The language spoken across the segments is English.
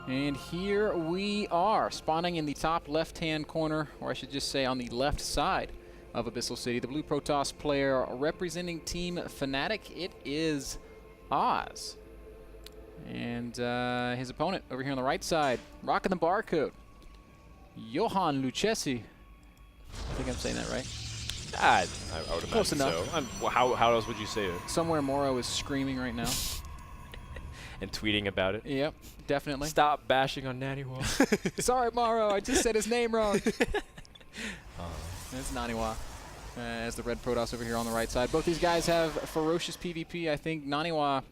And here we are, spawning in the top left-hand corner, or I should just say on the left side of Abyssal City. The blue Protoss player representing Team Fnatic, it is Oz. And his opponent over here on the right side, rocking the barcode, Johan Lucchesi. I think I'm saying that right. I would imagine Close enough. So. How else would you say it? Somewhere Moro is screaming right now. And tweeting about it. Yep, definitely. Stop bashing on Naniwa. Sorry, Moro, I just said his name wrong. It's Naniwa. As the red Protoss over here on the right side. Both these guys have ferocious PvP. I think Naniwa,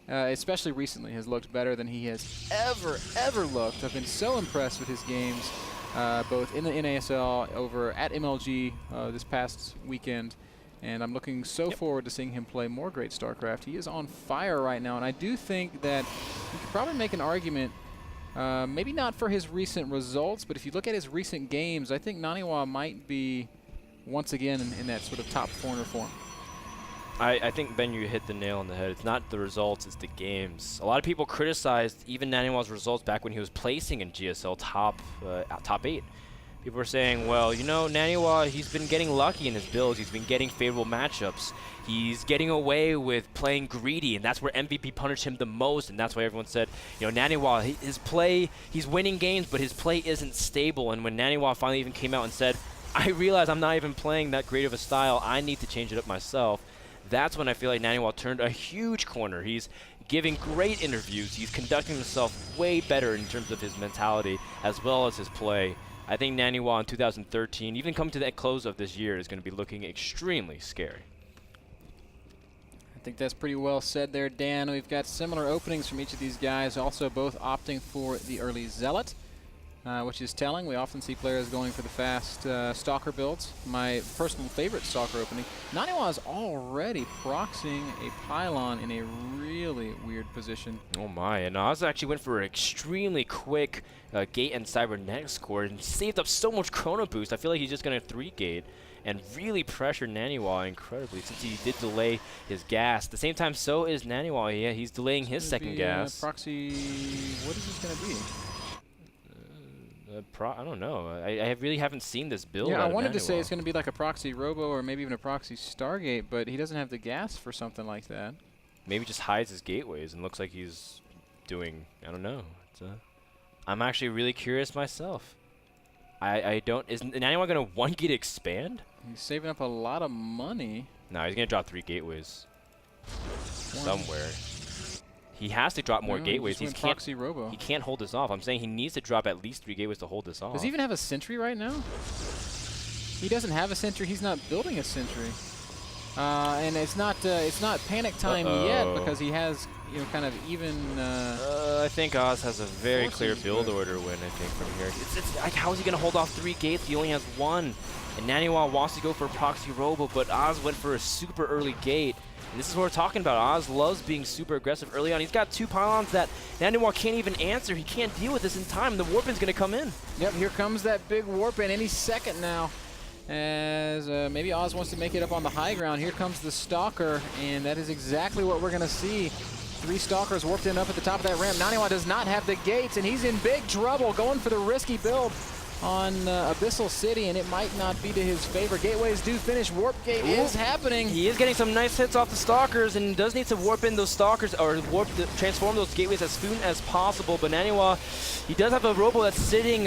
especially recently, has looked better than he has ever looked. I've been so impressed with his games, both in the NASL over at MLG this past weekend. And I'm looking so forward to seeing him play more great StarCraft. He is on fire right now, and I do think that you could probably make an argument, maybe not for his recent results, but if you look at his recent games, I think Naniwa might be once again in that sort of top corner form. I think, Ben, you hit the nail on the head. It's not the results, it's the games. A lot of people criticized even Naniwa's results back when he was placing in GSL top 8. People were saying, well, you know, Naniwa, he's been getting lucky in his builds. He's been getting favorable matchups. He's getting away with playing greedy, and that's where MVP punished him the most, and that's why everyone said, you know, Naniwa, his play, he's winning games, but his play isn't stable. And when Naniwa finally even came out and said, I realize I'm not even playing that great of a style, I need to change it up myself, that's when I feel like Naniwa turned a huge corner. He's giving great interviews. He's conducting himself way better in terms of his mentality as well as his play. I think Naniwa in 2013, even coming to the close of this year, is going to be looking extremely scary. I think that's pretty well said there, Dan. We've got similar openings from each of these guys, also both opting for the early Zealot, which is telling. We often see players going for the fast Stalker builds. My personal favorite Stalker opening. Naniwa is already proxying a pylon in a really weird position. Oh my, and Oz actually went for an extremely quick gate and cybernetics core and saved up so much chrono boost. I feel like he's just going to 3-gate and really pressure Naniwa incredibly since he did delay his gas. At the same time, so is Naniwa. Yeah, he's delaying his second gas. Proxy, what is this going to be? I don't know. I really haven't seen this build. Yeah, I wanted to say it's going to be like a proxy Robo or maybe even a proxy Stargate, but he doesn't have the gas for something like that. Maybe just hides his gateways and looks like he's doing, I don't know. I'm actually really curious myself. I don't, is Naniwa going to 1-gate expand? He's saving up a lot of money. No, he's going to drop 3 gateways somewhere. He has to drop more gateways. He can't hold this off. I'm saying he needs to drop at least 3 gateways to hold this off. Does he even have a sentry right now? He doesn't have a sentry. He's not building a sentry. And it's not panic time yet because he has, you know, kind of even. I think Oz has a very clear build order win. I think from here, it's like, how is he going to hold off 3 gates? He only has 1, and Naniwa wants to go for a proxy Robo, but Oz went for a super early gate. And this is what we're talking about. Oz loves being super aggressive early on. He's got 2 pylons that Naniwa can't even answer. He can't deal with this in time. The Warpin's going to come in. Yep, here comes that big Warpin any second now. As maybe Oz wants to make it up on the high ground. Here comes the Stalker, and that is exactly what we're going to see. 3 Stalkers warped in up at the top of that ramp. Naniwa does not have the gates, and he's in big trouble going for the risky build on Abyssal City, and it might not be to his favor. Gateways do finish. Warp gate is happening. He is getting some nice hits off the Stalkers and does need to warp in those Stalkers or transform those gateways as soon as possible. But Naniwa, he does have a Robo that's sitting,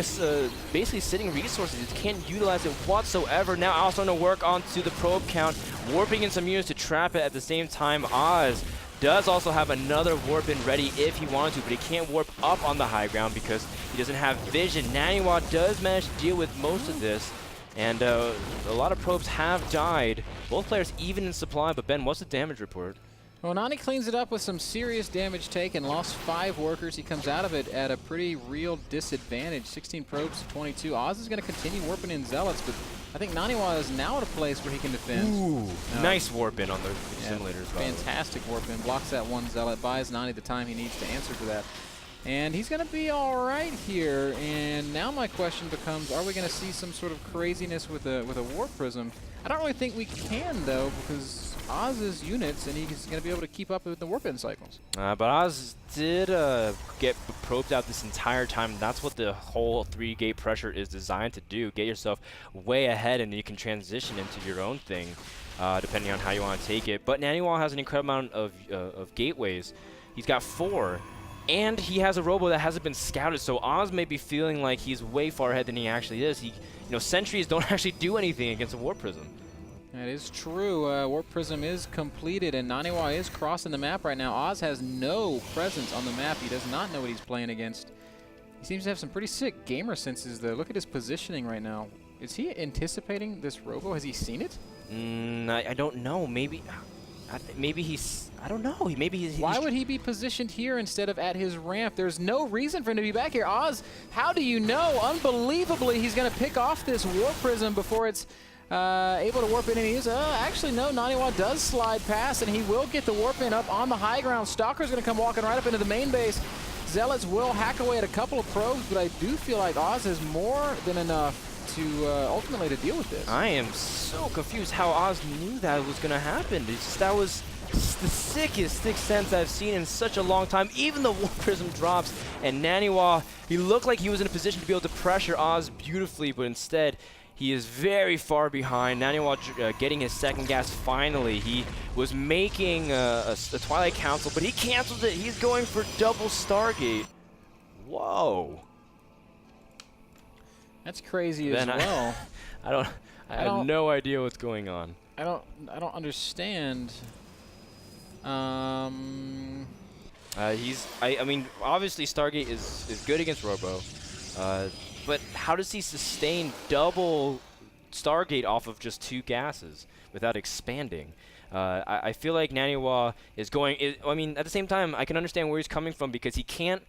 basically sitting resources. He can't utilize it whatsoever. Now also going to work onto the probe count, warping in some units to trap it at the same time. Oz does also have another warp in ready if he wanted to, but he can't warp up on the high ground because he doesn't have vision. Naniwa does manage to deal with most of this, and a lot of probes have died. Both players even in supply, but Ben, what's the damage report? Well, Nani cleans it up with some serious damage taken, lost 5 workers. He comes out of it at a pretty real disadvantage, 16 probes to 22. Oz is going to continue warping in Zealots, but I think Naniwa is now at a place where he can defend. Ooh, nice warp in on the simulators. Fantastic warp in, blocks that 1 Zealot, buys Nani the time he needs to answer to that. And he's going to be all right here. And now my question becomes, are we going to see some sort of craziness with a Warp Prism? I don't really think we can, though, because Oz's units, and he's going to be able to keep up with the warp-in cycles. But Oz did get probed out this entire time. That's what the whole 3-gate pressure is designed to do. Get yourself way ahead, and you can transition into your own thing, depending on how you want to take it. But Naniwa has an incredible amount of gateways. He's got 4. And he has a robo that hasn't been scouted, so Oz may be feeling like he's way far ahead than he actually is. Sentries don't actually do anything against a Warp Prism. That is true. Warp Prism is completed, and Naniwa is crossing the map right now. Oz has no presence on the map. He does not know what he's playing against. He seems to have some pretty sick gamer senses, though. Look at his positioning right now. Is he anticipating this robo? Has he seen it? I don't know. Maybe he's... I don't know. Why would he be positioned here instead of at his ramp? There's no reason for him to be back here. Oz, how do you know? Unbelievably, he's going to pick off this Warp Prism before it's able to warp in. And he is, actually, no, Naniwa does slide past, and he will get the warp in up on the high ground. Stalker's going to come walking right up into the main base. Zealots will hack away at a couple of probes, but I do feel like Oz has more than enough to ultimately to deal with this. I am so confused how Oz knew that was going to happen. That was the sickest sixth sense I've seen in such a long time. Even the Warp Prism drops, and Naniwa, he looked like he was in a position to be able to pressure Oz beautifully, but instead, he is very far behind. Naniwa getting his second gas finally. He was making a Twilight Council, but he cancels it. He's going for double Stargate. Whoa. That's crazy as well. I have no idea what's going on. I don't understand. I mean, obviously Stargate is good against Robo, but how does he sustain double Stargate off of just 2 gases without expanding? I feel like Naniwa is going. I mean, at the same time, I can understand where he's coming from because he can't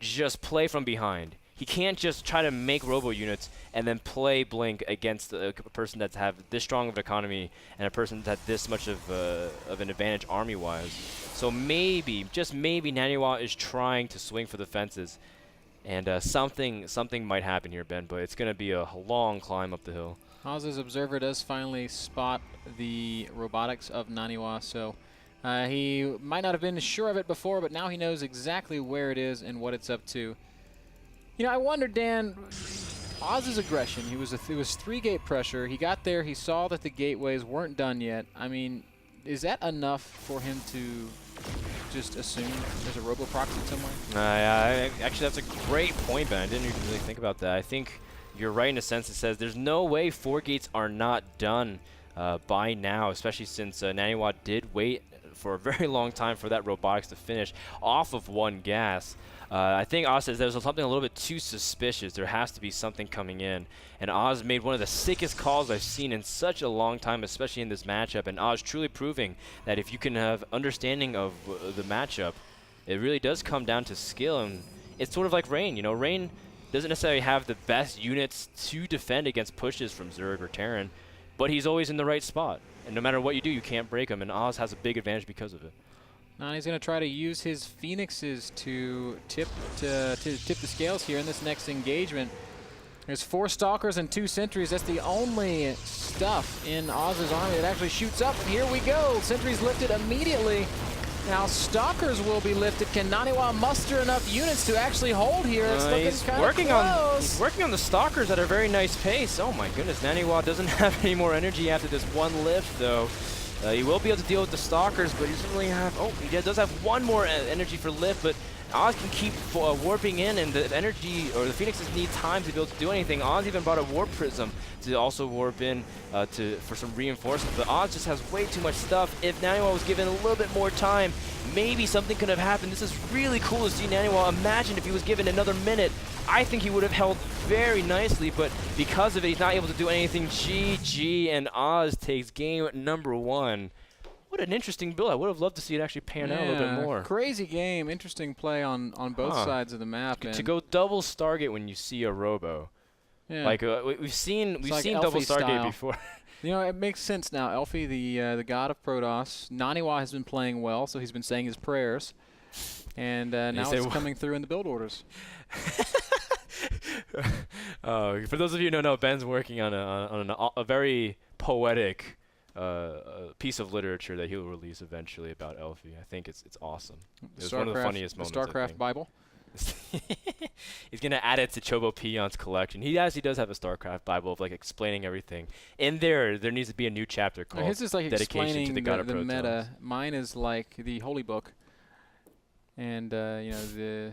just play from behind. He can't just try to make robo units and then play Blink against a person that's have this strong of an economy and a person that's this much of an advantage army-wise. So maybe, just maybe, Naniwa is trying to swing for the fences, and something might happen here, Ben. But it's going to be a long climb up the hill. Oz's observer does finally spot the robotics of Naniwa, so he might not have been sure of it before, but now he knows exactly where it is and what it's up to. You know, I wonder, Dan, Oz's aggression, it was 3-gate pressure. He got there, he saw that the gateways weren't done yet. I mean, is that enough for him to just assume there's a robo-proxy somewhere? Actually, that's a great point, Ben. I didn't even really think about that. I think you're right in a sense. It says there's no way 4 gates are not done by now, especially since Naniwa did wait for a very long time for that robotics to finish off of 1 gas. I think Oz says there's something a little bit too suspicious. There has to be something coming in. And Oz made one of the sickest calls I've seen in such a long time, especially in this matchup. And Oz truly proving that if you can have understanding of the matchup, it really does come down to skill. And it's sort of like Rain. You know, Rain doesn't necessarily have the best units to defend against pushes from Zerg or Terran, but he's always in the right spot. And no matter what you do, you can't break him. And Oz has a big advantage because of it. Nani's going to try to use his Phoenixes to tip the scales here in this next engagement. There's 4 Stalkers and 2 Sentries. That's the only stuff in Oz's army that actually shoots up. And here we go. Sentries lifted immediately. Now Stalkers will be lifted. Can Naniwa muster enough units to actually hold here? It's looking kind of close. He's working on the Stalkers at a very nice pace. Oh my goodness, Naniwa doesn't have any more energy after this 1 lift, though. He will be able to deal with the Stalkers, but he doesn't really have... Oh, he does have 1 more energy for lift, but Oz can keep warping in, and the energy, or the Phoenixes need time to be able to do anything. Oz even brought a Warp Prism to also warp in for some reinforcement, but Oz just has way too much stuff. If Naniwa was given a little bit more time, maybe something could have happened. This is really cool to see Naniwa. Imagine if he was given another minute. I think he would have held very nicely, but because of it, he's not able to do anything. GG, and Oz takes game number 1. What an interesting build. I would have loved to see it actually pan out a little bit more. Crazy game. Interesting play on both sides of the map. To go double Stargate when you see a robo. Yeah. Like, we've seen like double Stargate style before. You know, it makes sense now. Elfie, the god of Protoss. Naniwa has been playing well, so he's been saying his prayers. And now it's coming through in the build orders. For those of you who don't know, Ben's working on a very poetic a piece of literature that he'll release eventually about Elfie. I think it's awesome. It was one of the funniest moments. The Starcraft Bible. He's gonna add it to Chobo Peon's collection. He actually does have a Starcraft Bible of like explaining everything. In there needs to be a new chapter called his is like Dedication to the God of the Protons. meta. Mine is like the Holy Book, and you know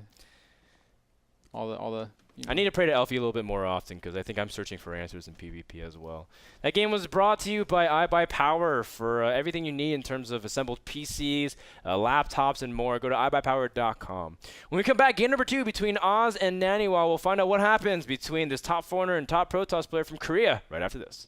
all the. I need to pray to Elfie a little bit more often because I think I'm searching for answers in PvP as well. That game was brought to you by iBuyPower for everything you need in terms of assembled PCs, laptops, and more. Go to iBuyPower.com. When we come back, game number 2 between Oz and Naniwa, we'll find out what happens between this top foreigner and top Protoss player from Korea right after this.